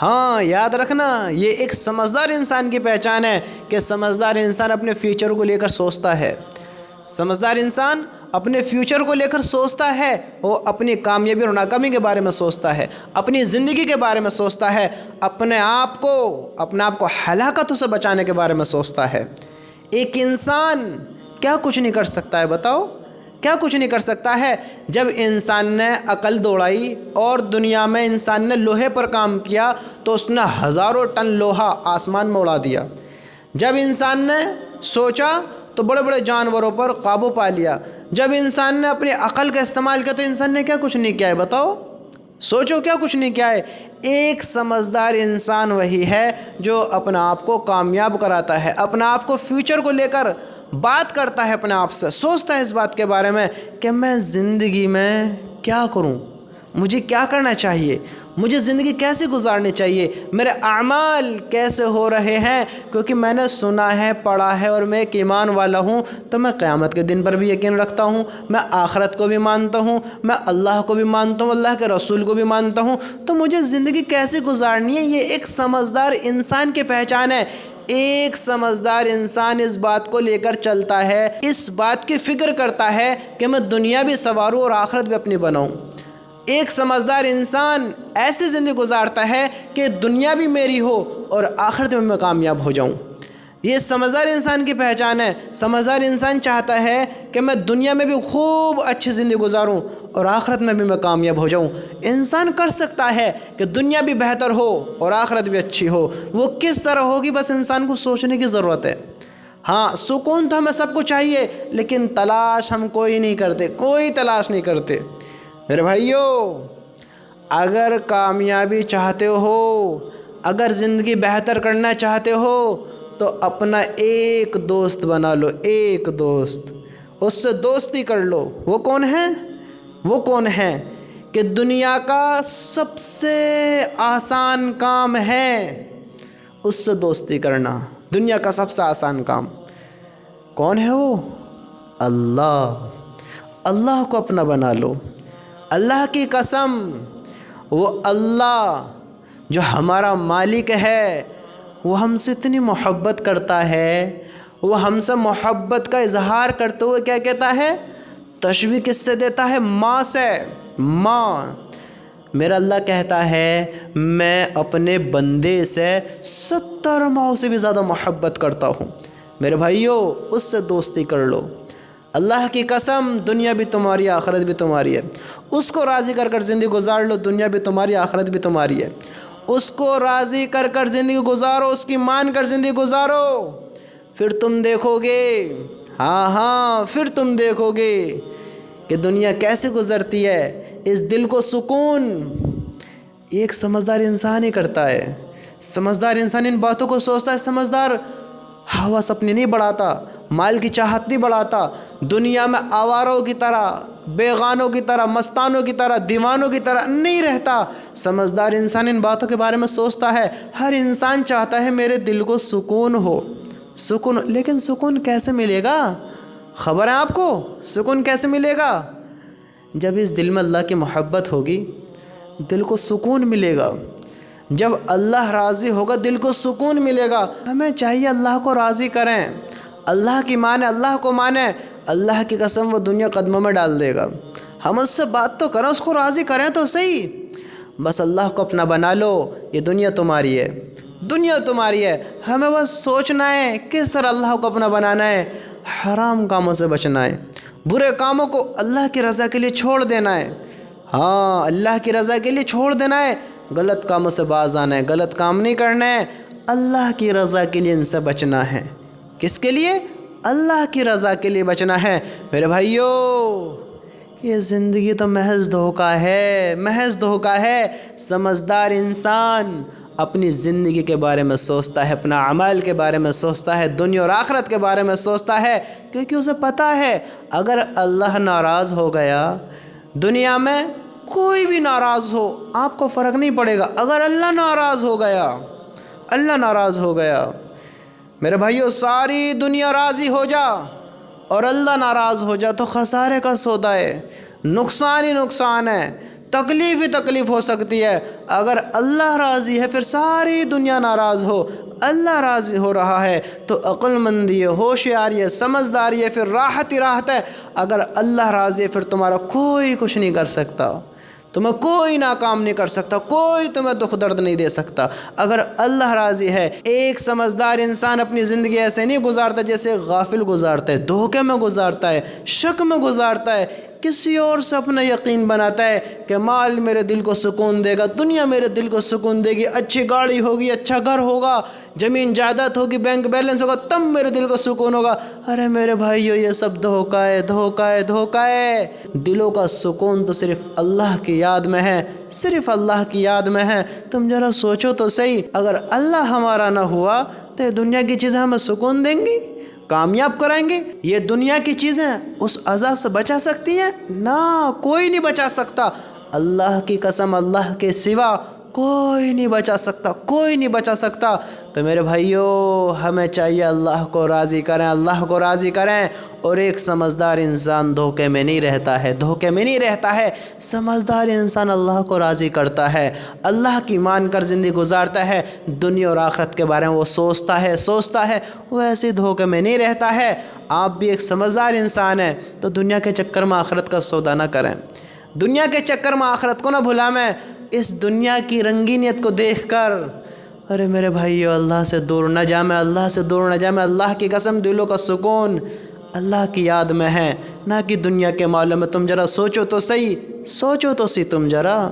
ہاں یاد رکھنا، یہ ایک سمجھدار انسان کی پہچان ہے کہ سمجھدار انسان اپنے فیوچر کو لے کر سوچتا ہے۔ سمجھدار انسان اپنے فیوچر کو لے کر سوچتا ہے، وہ اپنی کامیابی اور ناکامی کے بارے میں سوچتا ہے، اپنی زندگی کے بارے میں سوچتا ہے، اپنے آپ کو ہلاکتوں سے بچانے کے بارے میں سوچتا ہے۔ ایک انسان کیا کچھ نہیں کر سکتا ہے بتاؤ؟ کیا کچھ نہیں کر سکتا ہے؟ جب انسان نے عقل دوڑائی اور دنیا میں انسان نے لوہے پر کام کیا تو اس نے ہزاروں ٹن لوہا آسمان میں اڑا دیا۔ جب انسان نے سوچا تو بڑے بڑے جانوروں پر قابو پا لیا۔ جب انسان نے اپنی عقل کا استعمال کیا تو انسان نے کیا کچھ نہیں کیا ہے بتاؤ؟ سوچو کیا کچھ نہیں کیا ہے۔ ایک سمجھدار انسان وہی ہے جو اپنے آپ کو کامیاب کراتا ہے، اپنے آپ کو فیوچر کو لے کر بات کرتا ہے، اپنے آپ سے سوچتا ہے اس بات کے بارے میں کہ میں زندگی میں کیا کروں، مجھے کیا کرنا چاہیے، مجھے زندگی کیسے گزارنی چاہیے، میرے اعمال کیسے ہو رہے ہیں، کیونکہ میں نے سنا ہے، پڑھا ہے اور میں ایک ایمان والا ہوں، تو میں قیامت کے دن پر بھی یقین رکھتا ہوں، میں آخرت کو بھی مانتا ہوں، میں اللہ کو بھی مانتا ہوں، اللہ کے رسول کو بھی مانتا ہوں، تو مجھے زندگی کیسے گزارنی ہے، یہ ایک سمجھدار انسان کی پہچان ہے۔ ایک سمجھدار انسان اس بات کو لے کر چلتا ہے، اس بات کی فکر کرتا ہے کہ میں دنیا بھی سنواروں اور آخرت بھی اپنی بناؤں۔ ایک سمجھدار انسان ایسی زندگی گزارتا ہے کہ دنیا بھی میری ہو اور آخرت میں کامیاب ہو جاؤں۔ یہ سمجھدار انسان کی پہچان ہے۔ سمجھدار انسان چاہتا ہے کہ میں دنیا میں بھی خوب اچھی زندگی گزاروں اور آخرت میں بھی میں کامیاب ہو جاؤں۔ انسان کر سکتا ہے کہ دنیا بھی بہتر ہو اور آخرت بھی اچھی ہو، وہ کس طرح ہوگی بس انسان کو سوچنے کی ضرورت ہے۔ ہاں سکون تو ہمیں سب کو چاہیے، لیکن تلاش ہم کوئی نہیں کرتے، کوئی تلاش نہیں کرتے۔ میرے بھائیو، اگر کامیابی چاہتے ہو، اگر زندگی بہتر کرنا چاہتے ہو تو اپنا ایک دوست بنا لو، ایک دوست، اس سے دوستی کر لو۔ وہ کون ہے؟ وہ کون ہے کہ دنیا کا سب سے آسان کام ہے اس سے دوستی کرنا، دنیا کا سب سے آسان کام کون ہے؟ وہ اللہ۔ اللہ کو اپنا بنا لو۔ اللہ کی قسم، وہ اللہ جو ہمارا مالک ہے، وہ ہم سے اتنی محبت کرتا ہے، وہ ہم سے محبت کا اظہار کرتے ہوئے کیا کہتا ہے؟ تشبیہ کس سے دیتا ہے؟ ماں سے۔ ماں، میرا اللہ کہتا ہے میں اپنے بندے سے 70 ماؤں سے بھی زیادہ محبت کرتا ہوں۔ میرے بھائیو، اس سے دوستی کر لو۔ اللہ کی قسم، دنیا بھی تمہاری، آخرت بھی تمہاری ہے۔ اس کو راضی کر کر زندگی گزار لو، دنیا بھی تمہاری، آخرت بھی تمہاری ہے۔ اس کو راضی کر کر زندگی گزارو، اس کی مان کر زندگی گزارو، پھر تم دیکھو گے، ہاں پھر تم دیکھو گے کہ دنیا کیسے گزرتی ہے۔ اس دل کو سکون ایک سمجھدار انسان ہی کرتا ہے۔ سمجھدار انسان ان باتوں کو سوچتا ہے۔ سمجھدار حوث اپنی نہیں بڑھاتا، مال کی چاہت نہیں بڑھاتا، دنیا میں آواروں کی طرح، بیگانوں کی طرح، مستانوں کی طرح، دیوانوں کی طرح نہیں رہتا۔ سمجھدار انسان ان باتوں کے بارے میں سوچتا ہے۔ ہر انسان چاہتا ہے میرے دل کو سکون ہو، سکون، لیکن سکون کیسے ملے گا؟ خبر ہے آپ کو سکون کیسے ملے گا؟ جب اس دل میں اللہ کی محبت ہوگی، دل کو سکون ملے گا۔ جب اللہ راضی ہوگا، دل کو سکون ملے گا۔ ہمیں چاہیے اللہ کو راضی کریں، اللہ کی مانیں، اللہ کو مانیں۔ اللہ کی قسم وہ دنیا قدموں میں ڈال دے گا۔ ہم اس سے بات تو کریں، اس کو راضی کریں تو صحیح۔ بس اللہ کو اپنا بنا لو، یہ دنیا تمہاری ہے، دنیا تمہاری ہے۔ ہمیں بس سوچنا ہے کس طرح اللہ کو اپنا بنانا ہے، حرام کاموں سے بچنا ہے، برے کاموں کو اللہ کی رضا کے لیے چھوڑ دینا ہے۔ ہاں، اللہ کی رضا کے لیے چھوڑ دینا ہے، غلط کاموں سے باز آنا ہے، غلط کام نہیں کرنا ہے، اللہ کی رضا کے لیے ان سے بچنا ہے۔ کس کے لیے؟ اللہ کی رضا کے لیے بچنا ہے۔ میرے بھائیو، یہ زندگی تو محض دھوکہ ہے، محض دھوکہ ہے۔ سمجھدار انسان اپنی زندگی کے بارے میں سوچتا ہے، اپنا اعمال کے بارے میں سوچتا ہے، دنیا اور آخرت کے بارے میں سوچتا ہے، کیونکہ اسے پتہ ہے اگر اللہ ناراض ہو گیا، دنیا میں کوئی بھی ناراض ہو آپ کو فرق نہیں پڑے گا۔ اگر اللہ ناراض ہو گیا، اللہ ناراض ہو گیا، میرے بھائیو، ساری دنیا راضی ہو جا اور اللہ ناراض ہو جا تو خسارے کا سودا ہے، نقصان ہی نقصان ہے۔ تکلیف ہی تکلیف ہو سکتی ہے۔ اگر اللہ راضی ہے پھر ساری دنیا ناراض ہو، اللہ راضی ہو رہا ہے تو عقل مندی ہے، ہوشیاری ہے، سمجھداری ہے، پھر راحت ہی راحت ہے۔ اگر اللہ راضی ہے پھر تمہارا کوئی کچھ نہیں کر سکتا، تمہیں کوئی ناکام نہیں کر سکتا، کوئی تمہیں دکھ درد نہیں دے سکتا اگر اللہ راضی ہے۔ ایک سمجھدار انسان اپنی زندگی ایسے نہیں گزارتا جیسے غافل گزارتا ہے، دھوکے میں گزارتا ہے، شک میں گزارتا ہے، کسی اور سے اپنا یقین بناتا ہے کہ مال میرے دل کو سکون دے گا، دنیا میرے دل کو سکون دے گی، اچھی گاڑی ہوگی، اچھا گھر ہوگا، زمین جائیداد ہوگی، بینک بیلنس ہوگا، تب میرے دل کو سکون ہوگا۔ ارے میرے بھائیو، یہ سب دھوکہ ہے، دھوکہ ہے، دھوکہ ہے۔ دلوں کا سکون تو صرف اللہ کی یاد میں ہے، صرف اللہ کی یاد میں ہے۔ تم ذرا سوچو تو صحیح، اگر اللہ ہمارا نہ ہوا تو یہ دنیا کی چیزیں ہمیں سکون دیں گی، کامیاب کرائیں گے؟ یہ دنیا کی چیزیں اس عذاب سے بچا سکتی ہیں؟ نہ، کوئی نہیں بچا سکتا۔ اللہ کی قسم، اللہ کے سوا کوئی نہیں بچا سکتا، کوئی نہیں بچا سکتا۔ تو میرے بھائیو، ہمیں چاہیے اللہ کو راضی کریں، اللہ کو راضی کریں۔ اور ایک سمجھدار انسان دھوکے میں نہیں رہتا ہے، دھوکے میں نہیں رہتا ہے۔ سمجھدار انسان اللہ کو راضی کرتا ہے، اللہ کی مان کر زندگی گزارتا ہے، دنیا اور آخرت کے بارے میں وہ سوچتا ہے، وہ ایسے دھوکے میں نہیں رہتا ہے۔ آپ بھی ایک سمجھدار انسان ہیں تو دنیا کے چکر میں آخرت کا سودا نہ کریں، دنیا کے چکر میں آخرت کو نہ بھلائیں۔ اس دنیا کی رنگینیت کو دیکھ کر ارے میرے بھائیو، اللہ سے دور نہ جائیں، اللہ سے دور نہ جائیں۔ اللہ کی قسم، دلوں کا سکون اللہ کی یاد میں ہے، نہ کہ دنیا کے معاملے میں۔ تم ذرا سوچو تو صحیح، سوچو تو صحیح تم ذرا۔